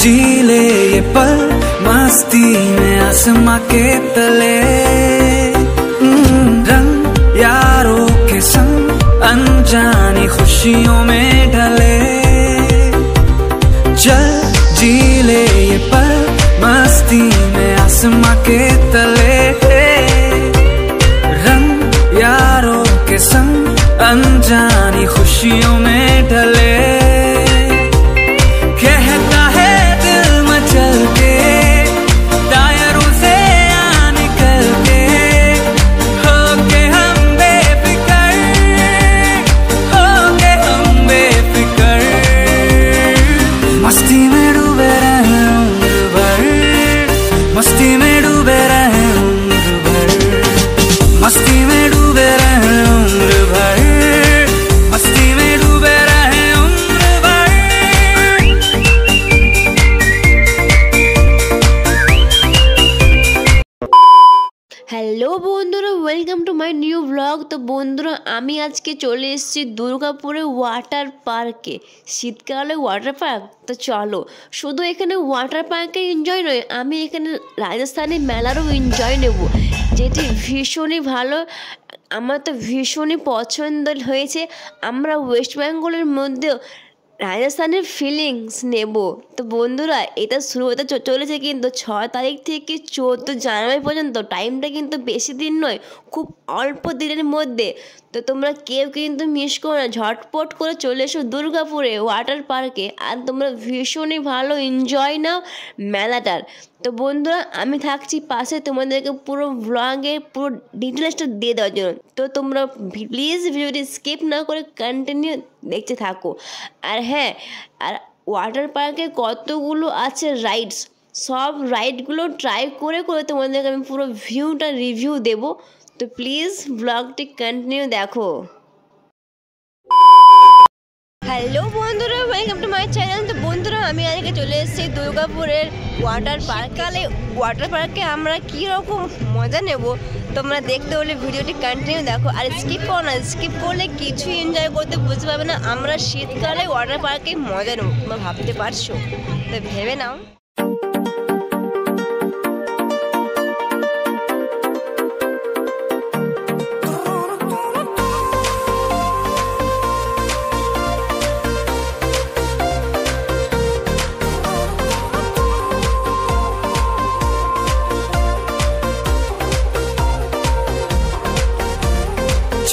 जी ले ये पल मस्ती में आसमां के तले, रंग यारों के संग अनजानी खुशियों में ढले। चल जी ले ये पल मस्ती में आसमां के तले, रंग यारों के संग अनजानी खुशियों में ढले। कहता है दिल मचल के टायरों से आ निकल के, होके हम बेफिकर, होके हम बेफिकर। मस्ती में डूबे रहे उम्र भर, मस्ती में डूबे रहे उम्र भर, मस्ती में डूबे रहे उम्र भर, मस्ती में डूबे रहे उम्र भर। হ্যালো বন্ধুরা, welcome to my new blog. তো বন্ধুরা, আমি আজকে চলে এসেছি দুর্গাপুরে ওয়াটার পার্কে। শীতকালে ওয়াটার পার্ক, তো চলো। শুধু এখানে ওয়াটার পার্কে এনজয় নয়, আমি এখানে রাজস্থানি মেলারও এনজয় নেব, যেটি ভীষণই ভালো। আমার তো ভীষণই পছন্দ হয়েছে। আমরা ওয়েস্ট বেঙ্গলের মধ্যেও রাজস্থানের ফিলিংস নেব। তো বন্ধুরা, এটা শুরু হতে চলেছে কিন্তু 6 তারিখ থেকে 14 জানুয়ারি পর্যন্ত। টাইমটা কিন্তু বেশি দিন নয়, খুব অল্প দিনের মধ্যে। তো তোমরা কেউ কিন্তু মিস করো না, ঝটপট করে চলে এসো দুর্গাপুরে ওয়াটার পার্কে, আর তোমরা ভীষণই ভালো এনজয় নাও মেলাটার। তো বন্ধুরা, আমি থাকছি পাশে তোমাদেরকে পুরো ব্লগে পুরো ডিটেলসটা দিয়ে দেওয়ার জন্য। তো তোমরা প্লিজ ভিডিওটি স্কিপ না করে কন্টিনিউ দেখতে থাকো। আর হ্যাঁ, আর ওয়াটার পার্কে কতগুলো আছে রাইডস, সব রাইডগুলো ট্রাই করে করে তোমাদেরকে আমি পুরো ভিউটা রিভিউ দেবো। তো প্লিজ ব্লগটি কন্টিনিউ দেখো। হ্যালো বন্ধুরা, ওয়েলকাম টু মাই চ্যানেল। তো বন্ধুরা, আমি আজকে চলে এসেছি দুর্গাপুরের ওয়াটার পার্ক। কালে ওয়াটার পার্কে আমরা কীরকম মজা নেব তোমরা দেখতে হলে ভিডিওটি কন্টিনিউ দেখো, আর স্কিপ করো না। স্কিপ করলে কিছুই এনজয় করতে বুঝতে পারবে না। আমরা শীতকালে ওয়াটার পার্কে মজা নেব, তোমরা ভাবতে পারছো? তো ভেবে নাও।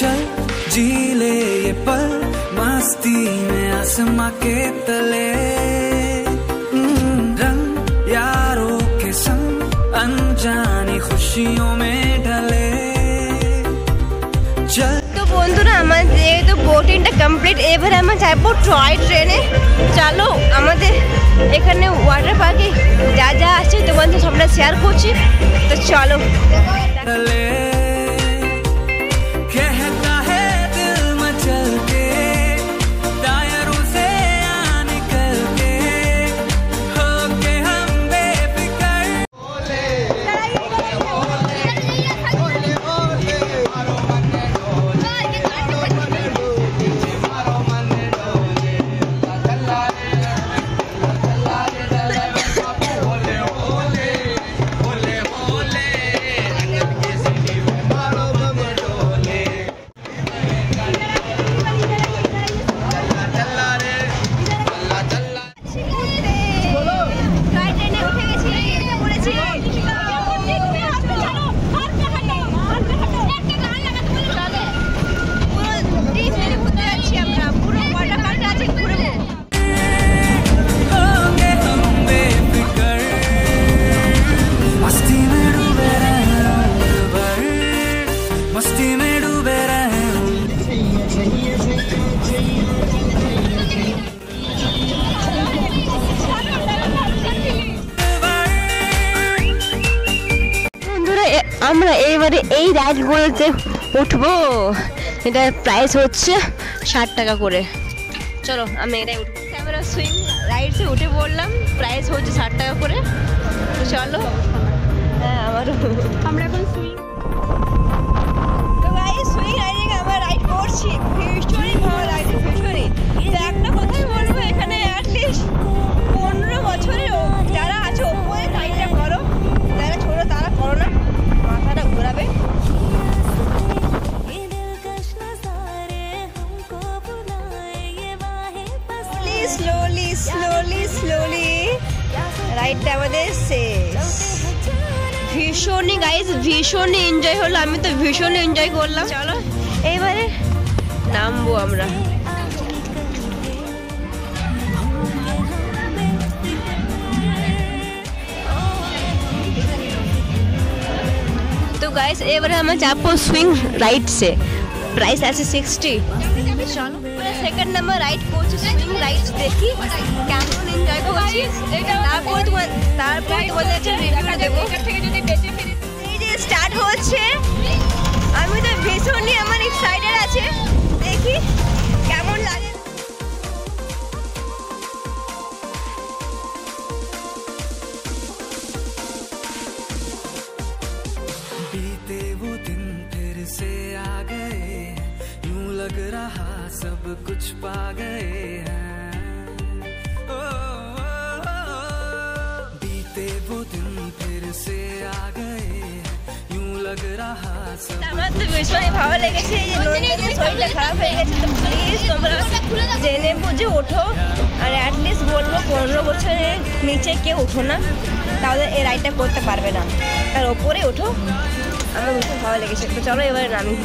चल जी ले ये पल मस्ती में आसमां के तले, रंग यारों के संग अनजानी खुशियों में ढले। चल তো বন্ধুরা, আমার যেহেতু বোটিংটা কমপ্লিট, এবারে আমরা যাবো টয় ট্রেনে। চলো, আমাদের এখানে ওয়াটার পার্কে যা যা আছে তোমাদের সবটা শেয়ার করছি। তো চলো। ढले। कहता है दिल मचल के टायरों से आ निकल के, होके हम बेफिकर। আমরা এবারে এই রাইডগুলোতে উঠবো। এটা প্রাইস হচ্ছে 60 টাকা করে। চলো, আমি এটাই উঠবো। আমরা সুইং রাইডসে উঠে পড়লাম, প্রাইস হচ্ছে 60 টাকা করে। তো চলো। হ্যাঁ, আমারও। আমরা এখন সুইং, তো গাইস সুইং রাইডে আমরা রাইড করছি, ভীষণই ভালো লাগছে, ভীষণই। তো একটা কথাই বলবো, এখানে অ্যাটলিস্ট 15 বছরের রাইডটা আমাদের শেষ। ভীষণই গাইস, ভীষণই এনজয় হলো, আমি তো ভীষণ এনজয় করলাম। চলো এইবারে নামবো আমরা। तो गाइस এবারে আমরা যাবো সুইং রাইড से, प्राइस আছে 60। চলো সেকেন্ড নাম্বার রাইড করছি, সুইং রাইড দেখি কেমন এনজয় করছি, তারপর তোমাদের একটা রিভিউ দেবো। এই যে স্টার্ট হচ্ছে, আমি তো ভীষণই আমার এক্সাইটেড আছে, দেখি কেমন লাগে। बीते वो दिन फिर से आ गए, यूं लग रहा सब कुछ पा गए हैं। बीते वो दिन फिर से आ गए, यूं लग रहा सब। আমার তো ভীষণই ভালো লেগেছে। এই যে নন্দিনীর শরীরটা খারাপ হয়ে গেছে, তো প্লিজ তোমরা জেনে বুঝে ওঠো, আর অ্যাটলিস্ট বলবো 15 বছরের নিচে কেউ ওঠো না, তাহলে এই রাইডটা করতে পারবে না, তার ওপরে ওঠো। আমার ভীষণ ভালো লেগেছে। তো চলো এবারে নামি।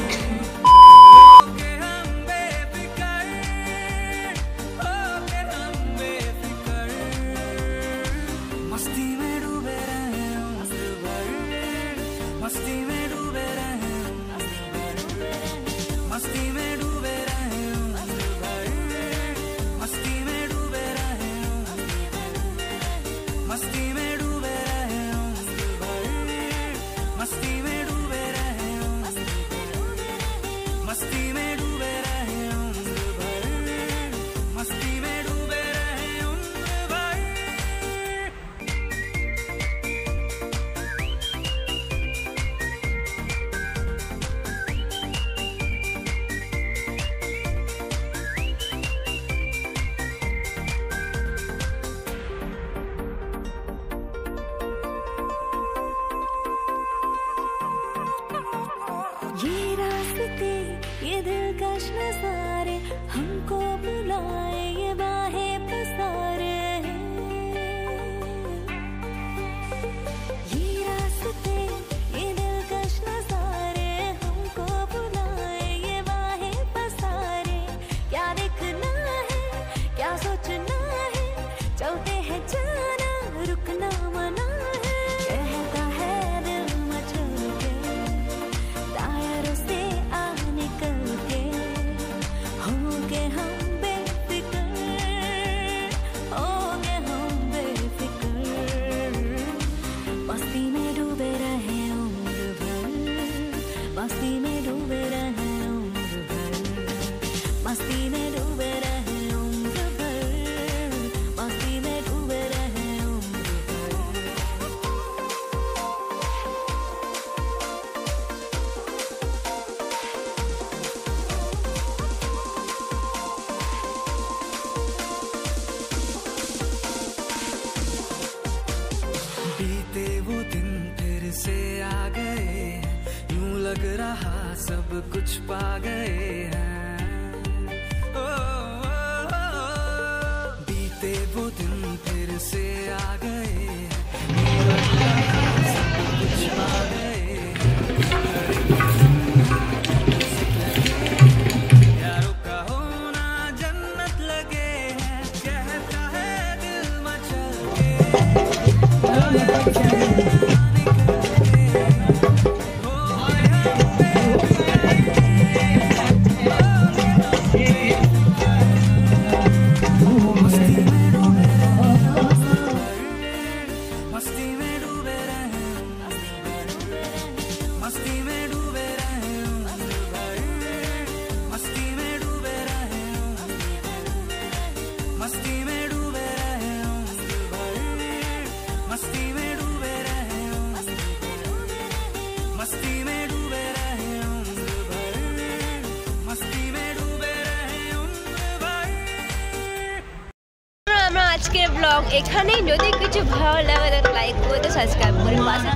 मस्ती में डूबे रहे उम्र भर, मस्ती में डूबे रहे मस्ती में डूबे रहे उम्र भर, मस्ती में डूबे रहे मस्ती में डूबे रहे उम्र भर, मस्ती में डूबे रहे मस्ती में डूबे रहे उम्र भर, मस्ती में डूबे रहे उम्र भर। ये रास्ते, ये दिलकश नज़ारे, हमको बुलाए ये बाहें पसारे। ये रास्ते, ये दिलकश नज़ारे, हमको बुलाए ये बाहें पसारे। क्या देखना है, क्या सोचना है, चलते हैं जाना, रुकना मना है। कहता है दिल मचल के, टायरों से आ निकल के, होंगे हम बेफिक्र, होंगे हम बेफिक्र। मस्ती में डूबे रहे उम्र भर, मस्ती में डूबे रहे उम्र भर, मस्ती में डूबे रहे उम्र भर, मस्ती में डूबे रहे उम्र भर। बीते वो दिन फिर से आ गए, यूं लग रहा सब कुछ पा गए हैं। बीते वो दिन फिर से आ गए, यूं लग रहा सब कुछ पा गए हैं। यारों का होना जन्नत लगे है, कहता है दिल मचल के। मस्ती में डूबे रहे मस्ती में डूबे रहे मस्ती में डूबे रहे मस्ती में डूबे रहे मस्ती में डूबे रहे मस्ती में डूबे रहे मस्ती में डूबे रहे আমরা আজকের ব্লগ এখানেই। যদি কিছু ভালো লাগে লাইক করে সাবস্ক্রাইব করে পাশে